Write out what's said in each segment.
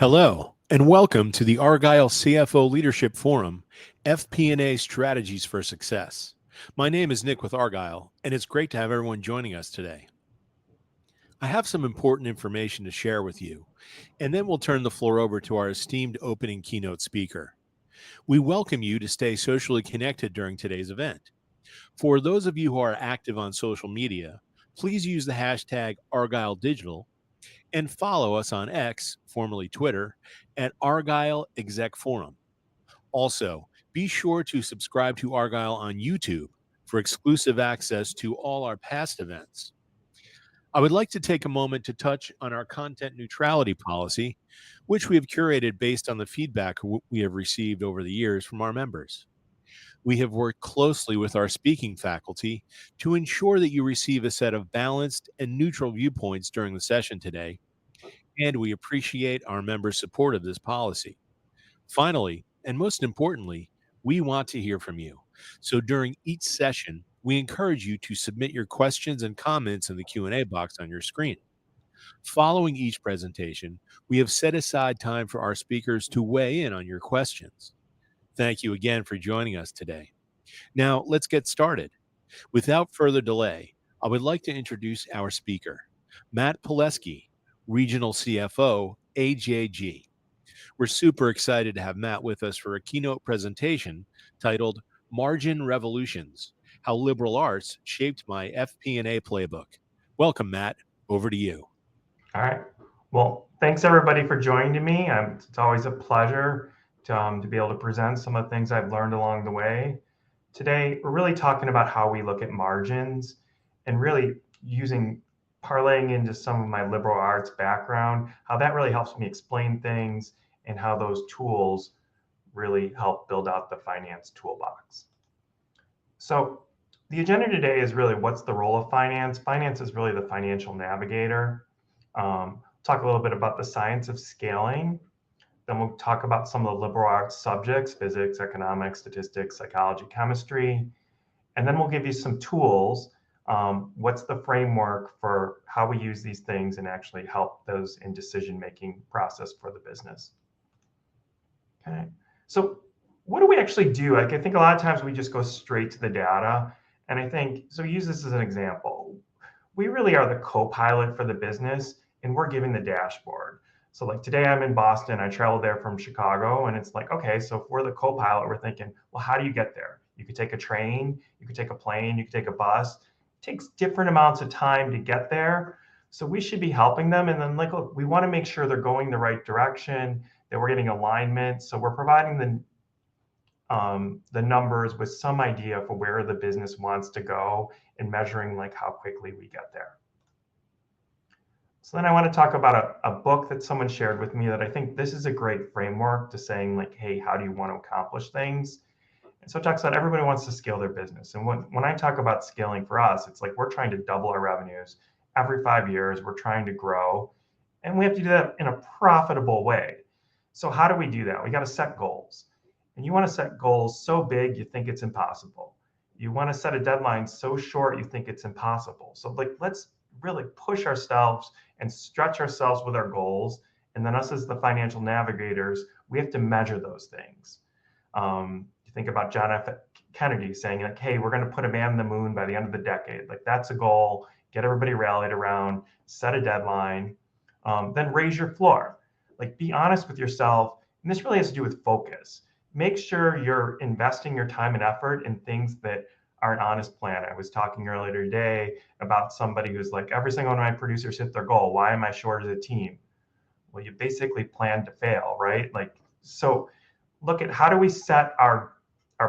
Hello, and welcome to the Argyle CFO Leadership Forum, FP&A Strategies for Success. My name is Nick with Argyle, and it's great to have everyone joining us today. I have some important information to share with you, and then we'll turn the floor over to our esteemed opening keynote speaker. We welcome you to stay socially connected during today's event. For those of you who are active on social media, please use the hashtag ArgyleDigital and follow us on X, formerly Twitter, at Argyle Exec Forum. Also, be sure to subscribe to Argyle on YouTube for exclusive access to all our past events. I would like to take a moment to touch on our content neutrality policy, which we have curated based on the feedback we have received over the years from our members. We have worked closely with our speaking faculty to ensure that you receive a set of balanced and neutral viewpoints during the session today, and we appreciate our members' support of this policy. Finally, and most importantly, we want to hear from you. So during each session, we encourage you to submit your questions and comments in the Q&A box on your screen. Following each presentation, we have set aside time for our speakers to weigh in on your questions. Thank you again for joining us today. Now, let's get started. Without further delay, I would like to introduce our speaker, Matt Poleski, Regional CFO, AJG. We're super excited to have Matt with us for a keynote presentation titled Margin Revolutions, How Liberal Arts Shaped My FP&A Playbook. Welcome, Matt. Over to you. All right. Well, thanks everybody for joining me. It's always a pleasure to be able to present some of the things I've learned along the way. Today, we're really talking about how we look at margins and really parlaying into some of my liberal arts background, how that really helps me explain things and how those tools really help build out the finance toolbox. So the agenda today is really what's the role of finance? Finance is really the financial navigator. Talk a little bit about the science of scaling. Then we'll talk about some of the liberal arts subjects, physics, economics, statistics, psychology, chemistry. And then we'll give you some tools. What's the framework for how we use these things and actually help those in decision-making process for the business. Okay, so what do we actually do? I think a lot of times we just go straight to the data. And I think, so use this as an example. We really are the co-pilot for the business and we're giving the dashboard. So like today I'm in Boston, I traveled there from Chicago, and it's like, okay, so if we're the co-pilot, we're thinking, well, how do you get there? You could take a train, you could take a plane, you could take a bus. It takes different amounts of time to get there. So we should be helping them. And then like, look, we want to make sure they're going the right direction, that we're getting alignment. So we're providing the numbers with some idea for where the business wants to go and measuring like how quickly we get there. So then I want to talk about a book that someone shared with me that I think this is a great framework to saying like, hey, how do you want to accomplish things? And so it talks about everybody wants to scale their business. And when I talk about scaling for us, it's like we're trying to double our revenues every 5 years. We're trying to grow, and we have to do that in a profitable way. So how do we do that? We got to set goals. And you want to set goals so big you think it's impossible. You want to set a deadline so short you think it's impossible. So like, let's really push ourselves and stretch ourselves with our goals. And then us as the financial navigators, we have to measure those things. You think about John F. Kennedy saying like, hey, we're going to put a man on the moon by the end of the decade. Like that's a goal. Get everybody rallied around, set a deadline, then raise your floor. Like be honest with yourself. And this really has to do with focus. Make sure you're investing your time and effort in things that are an honest plan. I was talking earlier today about somebody who's like, every single one of my producers hit their goal. Why am I short as a team? Well, you basically plan to fail, right? Like, so look at how do we set our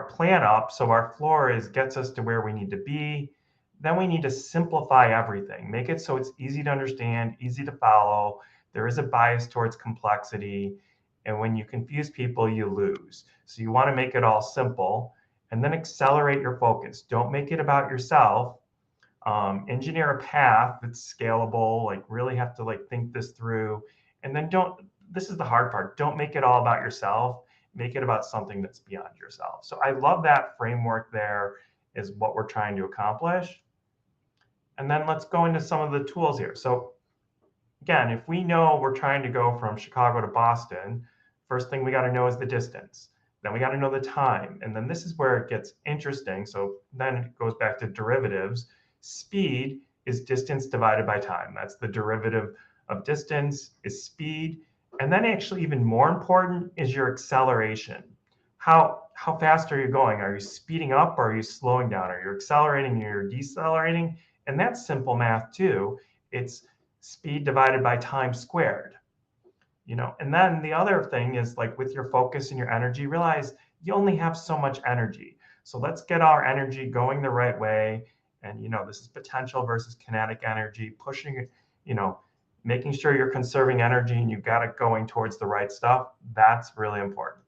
plan up so our floor gets us to where we need to be. Then we need to simplify everything. Make it so it's easy to understand, easy to follow. There is a bias towards complexity. And when you confuse people, you lose. So you want to make it all simple and then accelerate your focus. Don't make it about yourself. Engineer a path that's scalable, like really have to like think this through. And then this is the hard part. Don't make it all about yourself. Make it about something that's beyond yourself. So I love that framework there is what we're trying to accomplish. And then let's go into some of the tools here. So again, if we know we're trying to go from Chicago to Boston, first thing we got to know is the distance. Then we got to know the time. And then this is where it gets interesting. So then it goes back to derivatives. Speed is distance divided by time. That's the derivative of distance is speed. And then actually even more important is your acceleration. How fast are you going? Are you speeding up or are you slowing down? Are you accelerating or you're decelerating? And that's simple math too. It's speed divided by time squared. And then the other thing is like with your focus and your energy, realize you only have so much energy. So let's get our energy going the right way. And this is potential versus kinetic energy, pushing it, making sure you're conserving energy and you've got it going towards the right stuff. That's really important.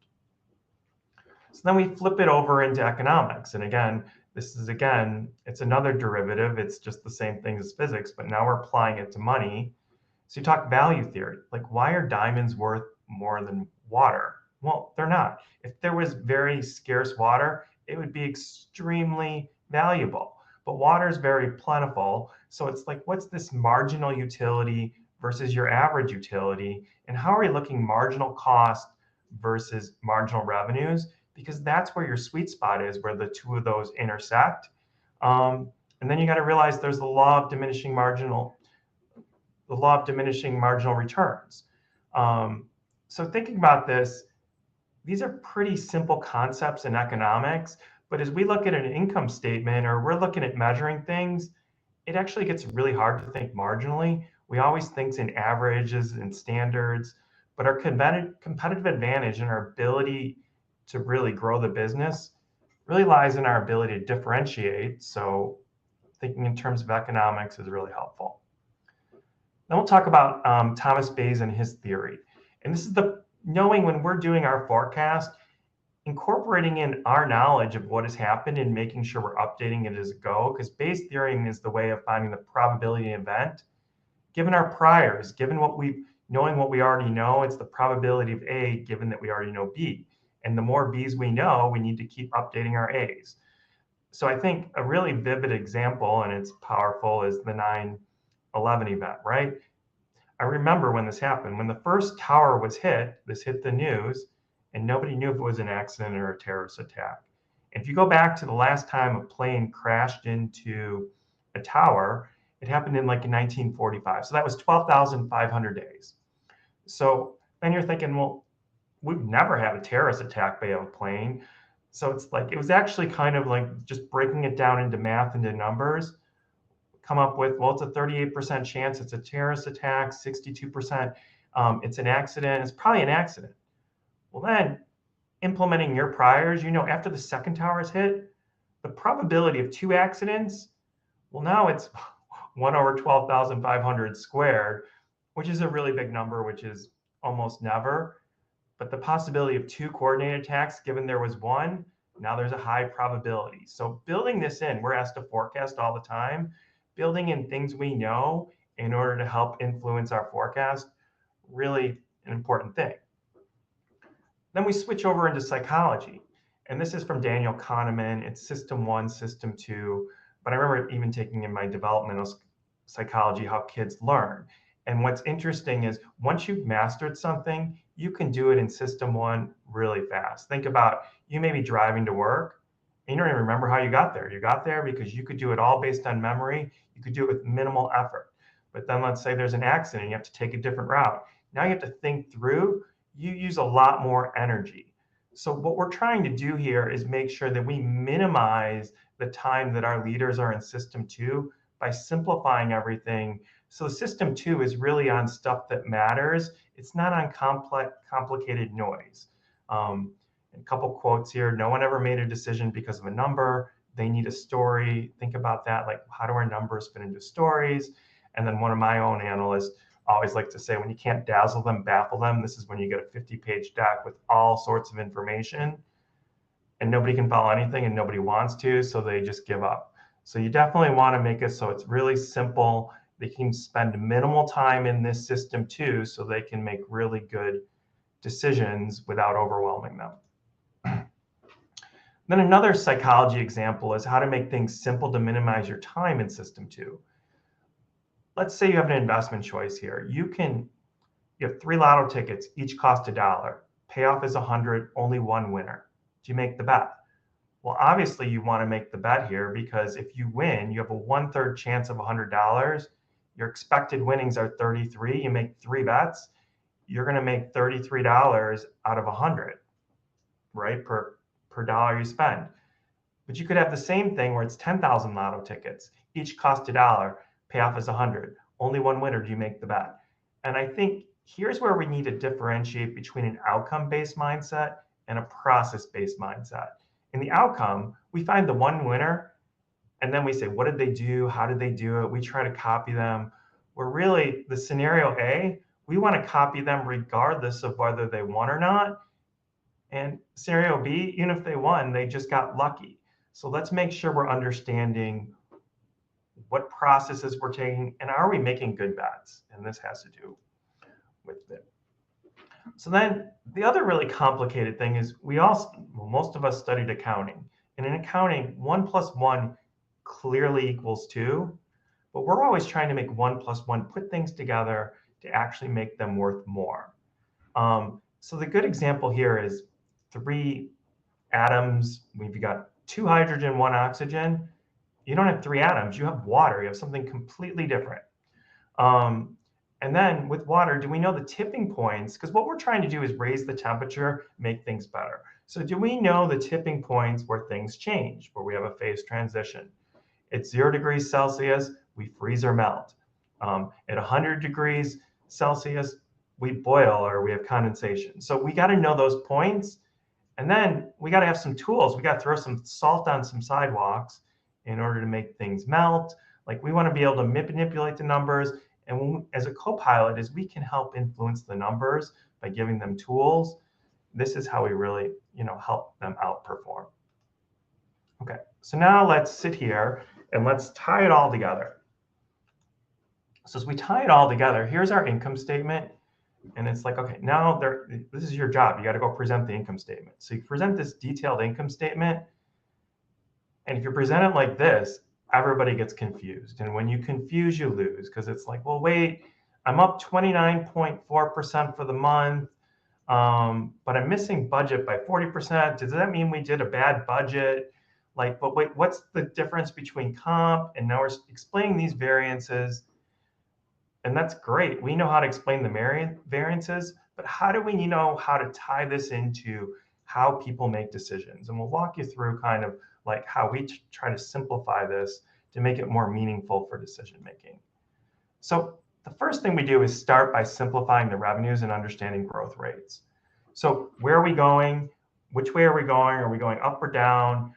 So then we flip it over into economics. And again, it's another derivative. It's just the same thing as physics, but now we're applying it to money. So you talk value theory, like why are diamonds worth more than water? Well, they're not. If there was very scarce water, it would be extremely valuable. But water is very plentiful. So it's like, what's this marginal utility versus your average utility? And how are we looking marginal cost versus marginal revenues? Because that's where your sweet spot is, where the two of those intersect. And then you got to realize there's the law of diminishing marginal returns. So thinking about this, these are pretty simple concepts in economics, but as we look at an income statement or we're looking at measuring things, it actually gets really hard to think marginally. We always think in averages and standards, but our competitive advantage and our ability to really grow the business really lies in our ability to differentiate. So thinking in terms of economics is really helpful. Then we'll talk about Thomas Bayes and his theory. And this is knowing when we're doing our forecast, incorporating in our knowledge of what has happened and making sure we're updating it as it goes, because Bayes' theory is the way of finding the probability event. Given our priors, knowing what we already know, it's the probability of A given that we already know B. And the more B's we know, we need to keep updating our A's. So I think a really vivid example, and it's powerful, is the 9/11 event, right? I remember when this happened. When the first tower was hit, this hit the news, and nobody knew if it was an accident or a terrorist attack. And if you go back to the last time a plane crashed into a tower, it happened in 1945. So that was 12,500 days. So then you're thinking, well, we've never had a terrorist attack by a plane. So it's like, it was actually kind of like just breaking it down into math, into numbers, come up with, well, it's a 38% chance it's a terrorist attack, 62% it's an accident. It's probably an accident. Well, then implementing your priors, after the second tower is hit, the probability of 2 accidents, well, now it's 1 over 12,500 squared, which is a really big number, which is almost never. But the possibility of 2 coordinated attacks, given there was 1, now there's a high probability. So building this in, we're asked to forecast all the time, building in things we know in order to help influence our forecast, really an important thing. Then we switch over into psychology. And this is from Daniel Kahneman. It's system 1, system 2. But I remember even taking in my developmental psychology how kids learn. And what's interesting is once you've mastered something, you can do it in system 1 really fast. Think about, you may be driving to work and you don't even remember how you got there. You got there because you could do it all based on memory. You could do it with minimal effort. But then let's say there's an accident, you have to take a different route. Now you have to think through, you use a lot more energy. So what we're trying to do here is make sure that we minimize the time that our leaders are in system 2 by simplifying everything. So system 2 is really on stuff that matters. It's not on complicated noise. A couple quotes here. No one ever made a decision because of a number. They need a story. Think about that. Like, how do our numbers fit into stories? And then one of my own analysts always like to say, when you can't dazzle them, baffle them. This is when you get a 50-page deck with all sorts of information and nobody can follow anything and nobody wants to, so they just give up. So you definitely want to make it so it's really simple. They can spend minimal time in this system too, so they can make really good decisions without overwhelming them. Then another psychology example is how to make things simple to minimize your time in system 2. let's say you have an investment choice here. You have 3 lotto tickets, each cost $1. Payoff is 100, only one winner. Do you make the bet? Well, obviously you want to make the bet here because if you win, you have a 1/3 chance of $100. Your expected winnings are 33. You make 3 bets, you're going to make $33 out of 100, right? Per dollar you spend. But you could have the same thing where it's 10,000 lotto tickets, each cost $1, payoff is 100. Only one winner, do you make the bet? And I think here's where we need to differentiate between an outcome-based mindset and a process-based mindset. In the outcome, we find the one winner, and then we say, what did they do? How did they do it? We try to copy them. We're really, the scenario A, we want to copy them regardless of whether they won or not. And scenario B, even if they won, they just got lucky. So let's make sure we're understanding what processes we're taking and are we making good bets? And this has to do with it. So then the other really complicated thing is most of us studied accounting. And in accounting, 1 + 1 clearly equals 2, but we're always trying to make 1 + 1 put things together to actually make them worth more. So the good example here is 3 atoms. We've got 2 hydrogen, 1 oxygen. You don't have 3 atoms, you have water. You have something completely different. And then with water, do we know the tipping points? Because what we're trying to do is raise the temperature, make things better. So do we know the tipping points where things change, where we have a phase transition? At 0 degrees Celsius, we freeze or melt. At 100 degrees Celsius, we boil or we have condensation. So we got to know those points. And then we got to have some tools. We got to throw some salt on some sidewalks in order to make things melt. Like we want to be able to manipulate the numbers. And as a co-pilot, is we can help influence the numbers by giving them tools. This is how we really, help them outperform. Okay, so now let's sit here and let's tie it all together. So as we tie it all together, here's our income statement. And it's like, okay, now this is your job. You got to go present the income statement. So you present this detailed income statement. And if you present it like this, everybody gets confused. And when you confuse, you lose because it's like, well, wait, I'm up 29.4% for the month, but I'm missing budget by 40%. Does that mean we did a bad budget? Like, but wait, what's the difference between comp? And now we're explaining these variances. And that's great. We know how to explain the variances, but how do we know how to tie this into how people make decisions? And we'll walk you through kind of like how we try to simplify this to make it more meaningful for decision making. So the first thing we do is start by simplifying the revenues and understanding growth rates. So where are we going? Which way are we going? Are we going up or down?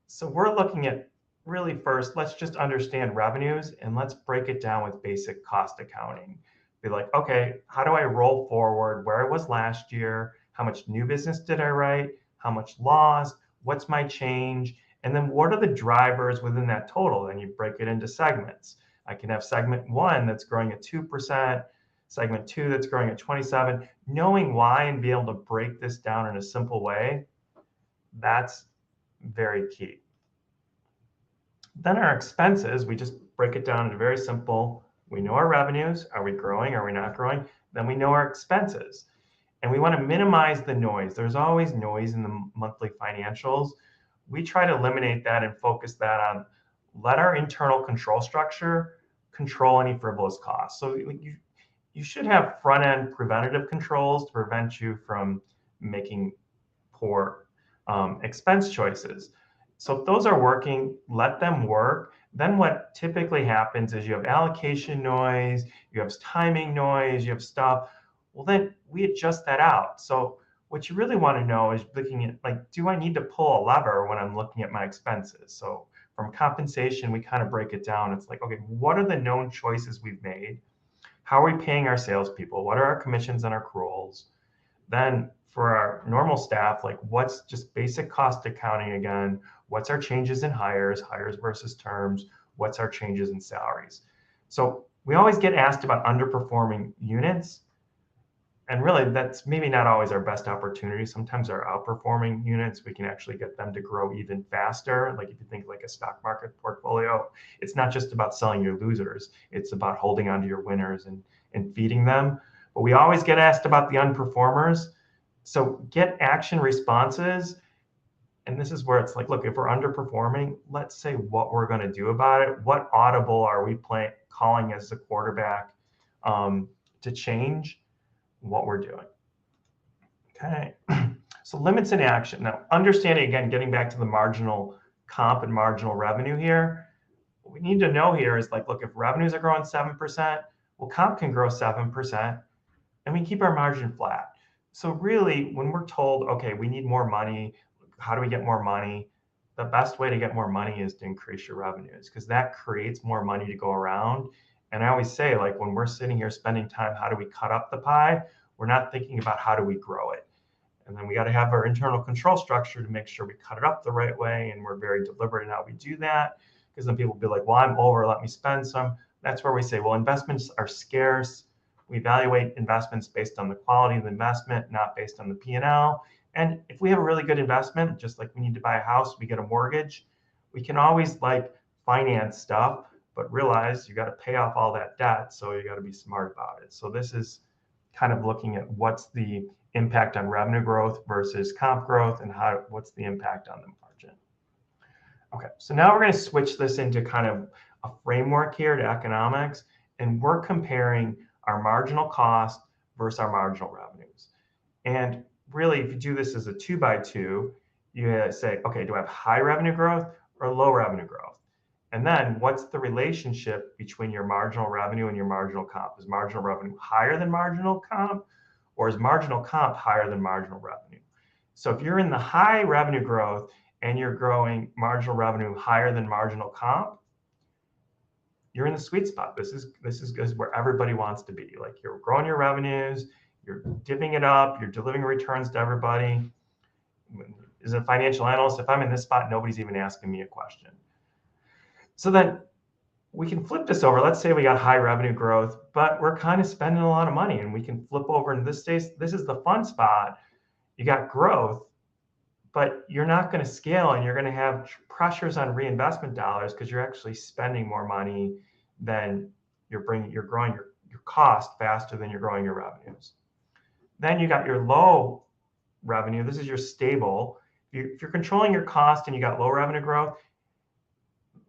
So we're looking at really first, let's just understand revenues and let's break it down with basic cost accounting. Be like, okay, how do I roll forward where I was last year? How much new business did I write? How much lost? What's my change? And then what are the drivers within that total? Then you break it into segments. I can have segment 1 that's growing at 2%, segment 2 that's growing at 27%. Knowing why and be able to break this down in a simple way, that's very key. Then our expenses, we just break it down into very simple. We know our revenues. Are we growing? Are we not growing? Then we know our expenses. And we want to minimize the noise. There's always noise in the monthly financials. We try to eliminate that and focus that on let our internal control structure control any frivolous costs. So you should have front-end preventative controls to prevent you from making poor expense choices. So if those are working, let them work. Then what typically happens is you have allocation noise, you have timing noise, you have stuff. Well, then we adjust that out. So what you really want to know is looking at, like, do I need to pull a lever when I'm looking at my expenses? So from compensation, we kind of break it down. It's like, okay, what are the known choices we've made? How are we paying our salespeople? What are our commissions and our accruals? Then for our normal staff, like what's just basic cost accounting again? What's our changes in hires versus terms? What's our changes in salaries? So we always get asked about underperforming units. And really, that's maybe not always our best opportunity. Sometimes our outperforming units, we can actually get them to grow even faster. Like if you think like a stock market portfolio, it's not just about selling your losers. It's about holding on to your winners and feeding them. But we always get asked about the underperformers. So get action responses. And this is where it's like, look, if we're underperforming, let's say what we're going to do about it. What audible are we calling as the quarterback to change what we're doing? Okay. So limits in action. Now, understanding, again, getting back to the marginal comp and marginal revenue here, what we need to know here is like, look, if revenues are growing 7%, well, comp can grow 7%, and we keep our margin flat. So really, when we're told, okay, we need more money, how do we get more money? The best way to get more money is to increase your revenues, because that creates more money to go around. And I always say, like, when we're sitting here spending time, how do we cut up the pie? We're not thinking about how do we grow it. And then we got to have our internal control structure to make sure we cut it up the right way. And we're very deliberate in how we do that, because then people will be like, well, I'm over, let me spend some. That's where we say, well, investments are scarce. We evaluate investments based on the quality of the investment, not based on the P&L. And if we have a really good investment, just like we need to buy a house, we get a mortgage, we can always like finance stuff, but realize you got to pay off all that debt. So you got to be smart about it. So this is kind of looking at what's the impact on revenue growth versus comp growth, and what's the impact on the margin. Okay, so now we're going to switch this into kind of a framework here to economics, and we're comparing our marginal cost versus our marginal revenues. And really, if you do this as a 2x2, you say, okay, do I have high revenue growth or low revenue growth? And then what's the relationship between your marginal revenue and your marginal comp? Is marginal revenue higher than marginal comp, or is marginal comp higher than marginal revenue? So if you're in the high revenue growth and you're growing marginal revenue higher than marginal comp, you're in the sweet spot. This is where everybody wants to be. Like, you're growing your revenues, you're divvying it up, you're delivering returns to everybody. As a financial analyst, if I'm in this spot, nobody's even asking me a question. So then we can flip this over. Let's say we got high revenue growth, but we're kind of spending a lot of money, and we can flip over in this case. This is the fun spot. You got growth, but you're not going to scale, and you're going to have pressures on reinvestment dollars because you're actually spending more money than you're growing your cost faster than you're growing your revenues. Then you got your low revenue. This is your stable. If you're controlling your cost and you got low revenue growth,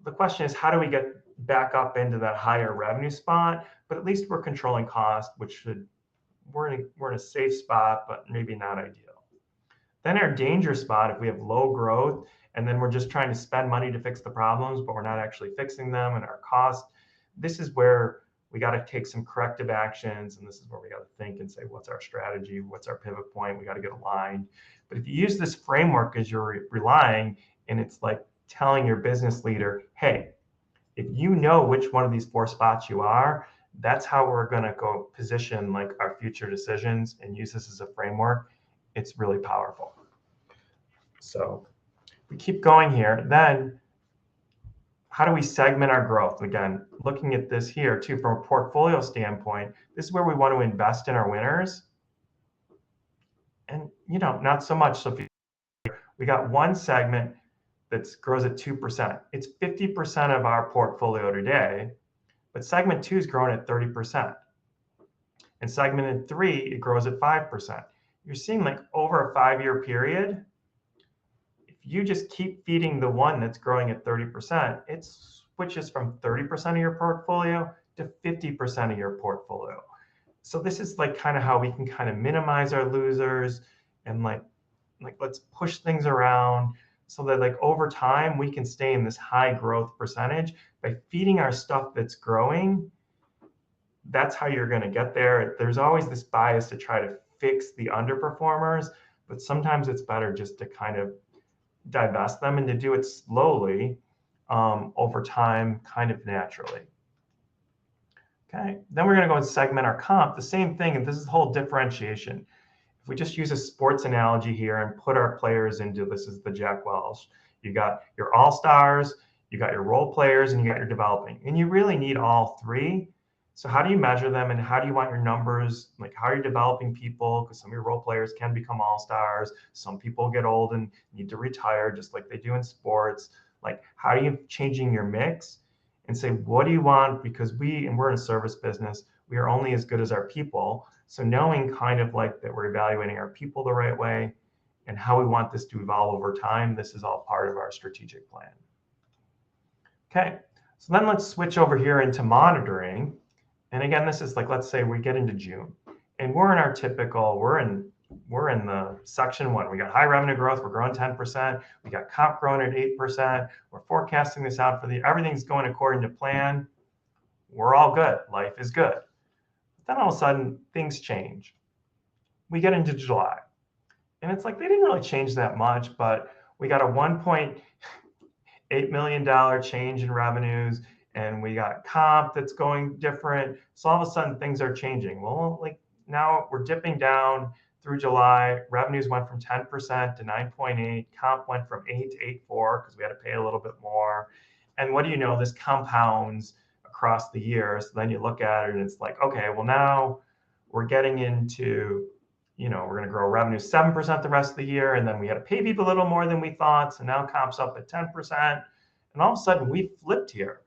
the question is, how do we get back up into that higher revenue spot? But at least we're controlling cost, we're in a safe spot, but maybe not ideal. Then our danger spot, if we have low growth and then we're just trying to spend money to fix the problems, but we're not actually fixing them, and our cost, this is where we got to take some corrective actions. And this is where we got to think and say, what's our strategy? What's our pivot point? We got to get aligned. But if you use this framework as you're relying, and it's like telling your business leader, hey, if you know which one of these 4 spots you are, that's how we're going to go position like our future decisions, and use this as a framework. It's really powerful. So we keep going here. Then how do we segment our growth? Again, looking at this here too, from a portfolio standpoint, this is where we want to invest in our winners. And, not so much. So if we got one segment that grows at 2%. It's 50% of our portfolio today, but segment 2 is growing at 30%. And segment 3, it grows at 5%. You're seeing, like, over a 5-year period, if you just keep feeding the one that's growing at 30%, it switches from 30% of your portfolio to 50% of your portfolio. So this is like kind of how we can kind of minimize our losers, and like let's push things around, so that like over time we can stay in this high growth percentage by feeding our stuff that's growing. That's how you're going to get there. There's always this bias to try to fix the underperformers, but sometimes it's better just to kind of divest them, and to do it slowly over time, kind of naturally. Okay, then we're going to go and segment our comp. The same thing, and this is the whole differentiation. If we just use a sports analogy here and put our players into, this is the Jack Welch. You got your all-stars, you got your role players, and you got your developing. And you really need all 3. So how do you measure them, and how do you want your numbers? Like, how are you developing people? Because some of your role players can become all-stars. Some people get old and need to retire, just like they do in sports. Like, how are you changing your mix and say, what do you want? Because we're in a service business, we are only as good as our people. So knowing kind of like that we're evaluating our people the right way and how we want this to evolve over time, this is all part of our strategic plan. Okay, so then let's switch over here into monitoring. And again, this is like, let's say we get into June and we're in our typical, we're in the section 1. We got high revenue growth, we're growing 10%. We got comp growing at 8%. We're forecasting this out for everything's going according to plan. We're all good, life is good. But then all of a sudden things change. We get into July and it's like, they didn't really change that much, but we got a $1.8 million change in revenues, and we got comp that's going different. So all of a sudden things are changing. Well, like now we're dipping down through July. Revenues went from 10% to 9.8. Comp went from 8 to 8.4 because we had to pay a little bit more. And what do you know? This compounds across the year. So then you look at it and it's like, okay, well now we're getting into, we're going to grow revenue 7% the rest of the year. And then we had to pay people a little more than we thought. So now comp's up at 10%. And all of a sudden we flipped here.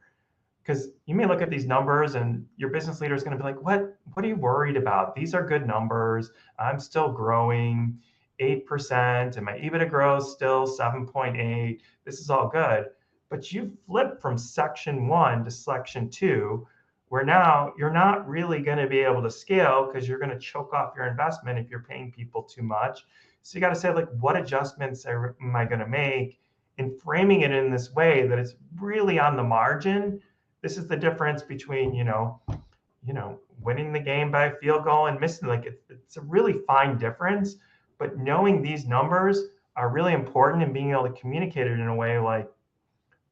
Because you may look at these numbers and your business leader is going to be like, what are you worried about? These are good numbers. I'm still growing 8% and my EBITDA growth still 7.8. This is all good. But you flipped from section 1 to section 2, where now you're not really going to be able to scale because you're going to choke off your investment if you're paying people too much. So you got to say, like, what adjustments am I going to make? And framing it in this way that it's really on the margin. This is the difference between, winning the game by a field goal and missing. Like, it's a really fine difference. But knowing these numbers are really important, and being able to communicate it in a way like,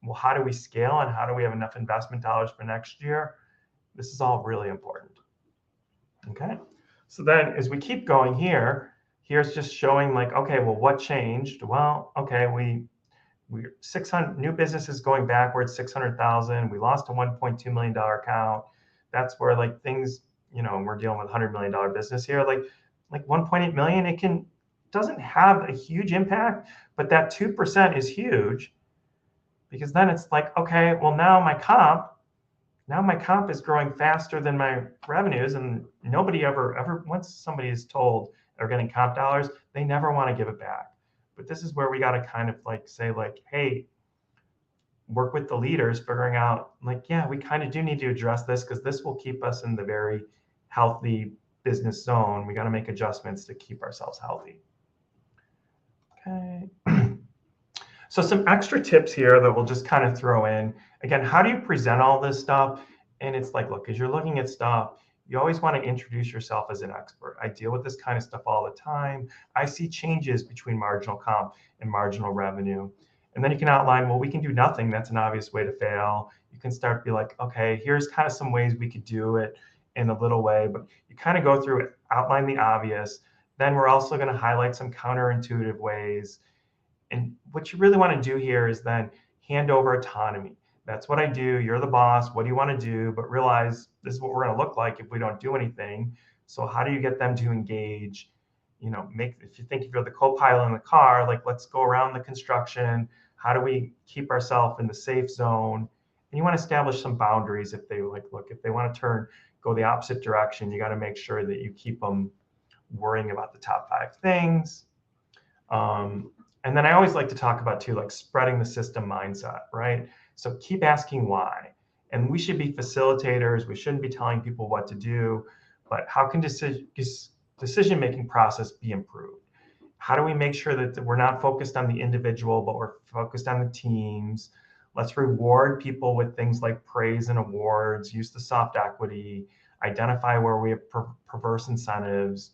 well, how do we scale and how do we have enough investment dollars for next year? This is all really important. Okay. So then as we keep going here's just showing like, okay, well, what changed? Well, okay, we're 600 new businesses going backwards, 600,000. We lost a $1.2 million account. That's where like things, we're dealing with $100 million business here. Like 1.8 million, it doesn't have a huge impact, but that 2% is huge, because then it's like, okay, well now my comp is growing faster than my revenues, and nobody ever once somebody is told they're getting comp dollars, they never want to give it back. But this is where we got to kind of like say like, hey, work with the leaders, figuring out like, yeah, we kind of do need to address this because this will keep us in the very healthy business zone. We got to make adjustments to keep ourselves healthy. Okay. So some extra tips here that we'll just kind of throw in. Again, how do you present all this stuff? And it's like, look, as you're looking at stuff, you always want to introduce yourself as an expert. I deal with this kind of stuff all the time. I see changes between marginal comp and marginal revenue. And then you can outline, well, we can do nothing. That's an obvious way to fail. You can start to be like, okay, here's kind of some ways we could do it in a little way. But you kind of go through it, outline the obvious. Then we're also going to highlight some counterintuitive ways. And what you really want to do here is then hand over autonomy. That's what I do. You're the boss. What do you want to do? But realize this is what we're going to look like if we don't do anything. So how do you get them to engage? If you think if you're the co-pilot in the car, like, let's go around the construction. How do we keep ourselves in the safe zone? And you want to establish some boundaries. If they if they want to go the opposite direction, you got to make sure that you keep them worrying about the top 5 things. And then I always like to talk about too, like spreading the system mindset, right? So keep asking why. And we should be facilitators. We shouldn't be telling people what to do, but how can decision-making process be improved? How do we make sure that we're not focused on the individual, but we're focused on the teams? Let's reward people with things like praise and awards, use the soft equity, identify where we have perverse incentives.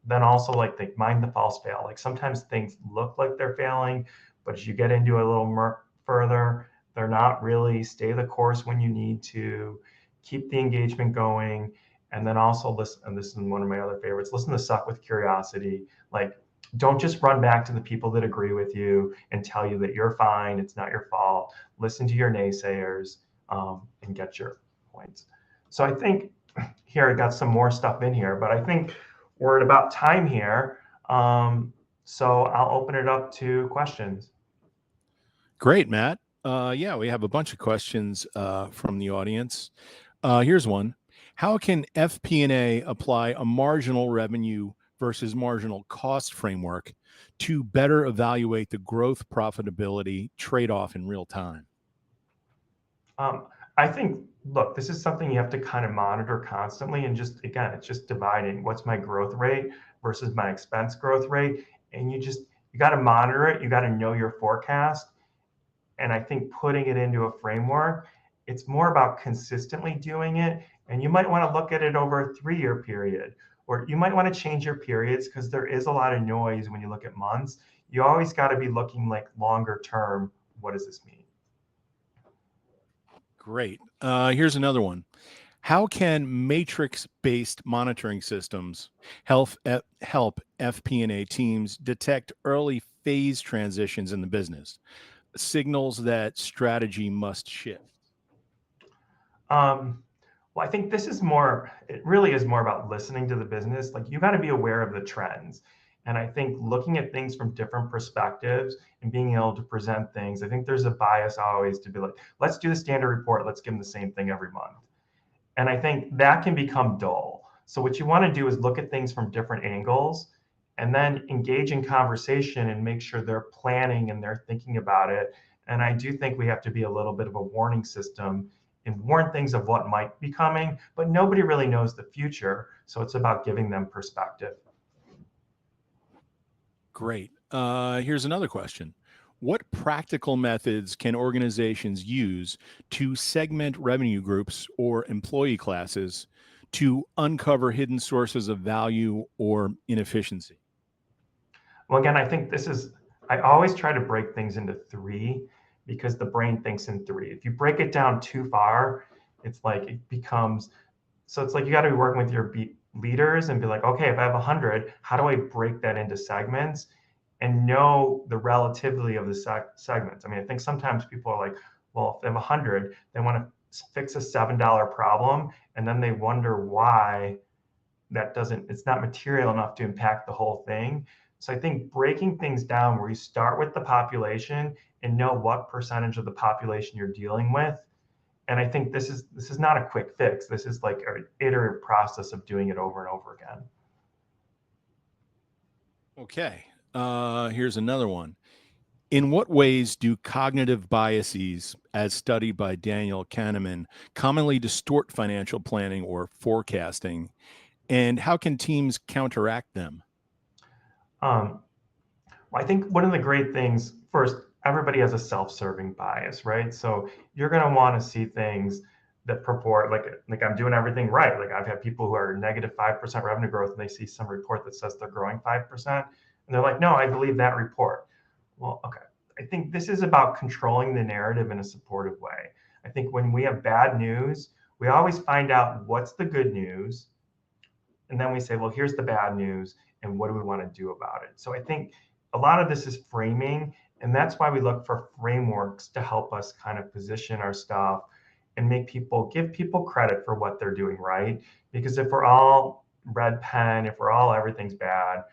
Then also like mind the false fail. Like sometimes things look like they're failing, but as you get into a little further, they're not really. Stay the course when you need to, keep the engagement going. And then also listen, and this is one of my other favorites, listen to suck with curiosity. Like, don't just run back to the people that agree with you and tell you that you're fine, it's not your fault. Listen to your naysayers and get your points. So I think here I got some more stuff in here, but I think we're at about time here. So I'll open it up to questions. Great, Matt. Yeah, we have a bunch of questions from the audience. Here's one. How can FP&A apply a marginal revenue versus marginal cost framework to better evaluate the growth profitability trade-off in real time? I think, look, this is something you have to kind of monitor constantly. And just, again, it's just dividing what's my growth rate versus my expense growth rate. And you got to monitor it. You got to know your forecast. And I think putting it into a framework, it's more about consistently doing it. And you might want to look at it over a 3-year period, or you might want to change your periods because there is a lot of noise when you look at months. You always got to be looking like longer term. What does this mean? Great. Here's another one. How can matrix-based monitoring systems help FP&A teams detect early phase transitions in the business, signals that strategy must shift? Well, I think this is more, it really is more about listening to the business. Like you got to be aware of the trends. And I think looking at things from different perspectives and being able to present things, I think there's a bias always to be like, let's do the standard report, let's give them the same thing every month. And I think that can become dull. So what you want to do is look at things from different angles and then engage in conversation and make sure they're planning and they're thinking about it. And I do think we have to be a little bit of a warning system and warn things of what might be coming, but nobody really knows the future. So it's about giving them perspective. Great. Here's another question. What practical methods can organizations use to segment revenue groups or employee classes to uncover hidden sources of value or inefficiency? Well, again, I think I always try to break things into three because the brain thinks in three. If you break it down too far, it's like it becomes, so it's like you got to be working with your leaders and be like, okay, if I have 100, how do I break that into segments and know the relativity of the segments? I mean, I think sometimes people are like, well, if they have 100, they want to fix a $7 problem, and then they wonder why it's not material enough to impact the whole thing. So I think breaking things down where you start with the population and know what percentage of the population you're dealing with. And I think this is not a quick fix. This is like an iterative process of doing it over and over again. Okay. Here's another one. In what ways do cognitive biases, as studied by Daniel Kahneman, commonly distort financial planning or forecasting? And how can teams counteract them? Um, well, I think one of the great things, first, everybody has a self-serving bias, right? So you're going to want to see things that purport like I'm doing everything right. Like I've had people who are -5% revenue growth and they see some report that says they're growing 5%. And they're like, no, I believe that report. Well, okay. I think this is about controlling the narrative in a supportive way. I think when we have bad news, we always find out what's the good news. And then we say, well, here's the bad news. And what do we want to do about it? So I think a lot of this is framing. And that's why we look for frameworks to help us kind of position our stuff and give people credit for what they're doing right. Because if we're all red pen, if we're all everything's bad,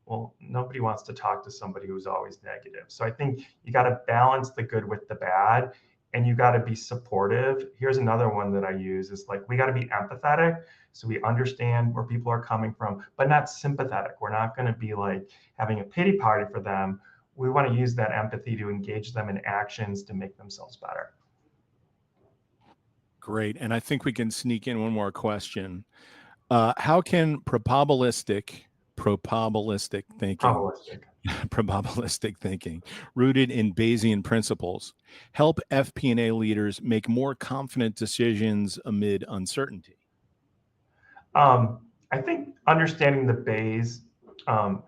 well, nobody wants to talk to somebody who's always negative. So I think you got to balance the good with the bad and you got to be supportive. Here's another one that I use is like, we got to be empathetic. So we understand where people are coming from, but not sympathetic. We're not going to be like having a pity party for them. We want to use that empathy to engage them in actions to make themselves better. Great. And I think we can sneak in one more question. How can probabilistic thinking, Probabilistic. probabilistic thinking, rooted in Bayesian principles, help FP&A leaders make more confident decisions amid uncertainty? I think understanding the Bayes, um,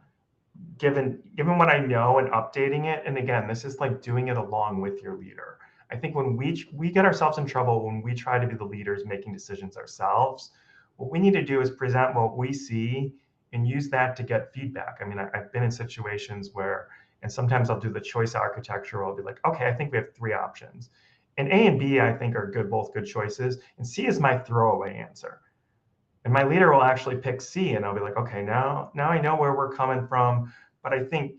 given what I know and updating it, and again, this is like doing it along with your leader. I think when we get ourselves in trouble when we try to be the leaders making decisions ourselves, what we need to do is present what we see and use that to get feedback. I mean, I've been in situations where, and sometimes I'll do the choice architecture where I'll be like, okay, I think we have 3 options. And A and B, I think, are both good choices. And C is my throwaway answer. And my leader will actually pick C, and I'll be like, okay, now I know where we're coming from. But I think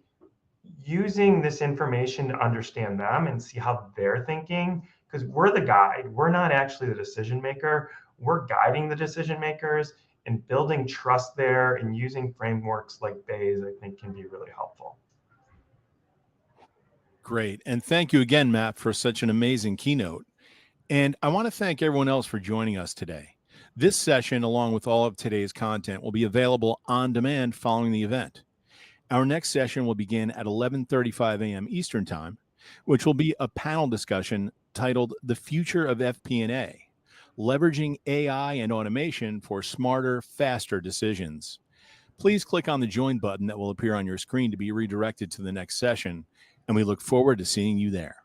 using this information to understand them and see how they're thinking, because we're the guide, we're not actually the decision maker. We're guiding the decision makers, and building trust there and using frameworks like Bayes, I think, can be really helpful. Great. And thank you again, Matt, for such an amazing keynote. And I want to thank everyone else for joining us today. This session, along with all of today's content, will be available on demand following the event. Our next session will begin at 11:35 a.m. Eastern Time, which will be a panel discussion titled The Future of FP&A, Leveraging AI and Automation for Smarter, Faster Decisions. Please click on the join button that will appear on your screen to be redirected to the next session, and we look forward to seeing you there.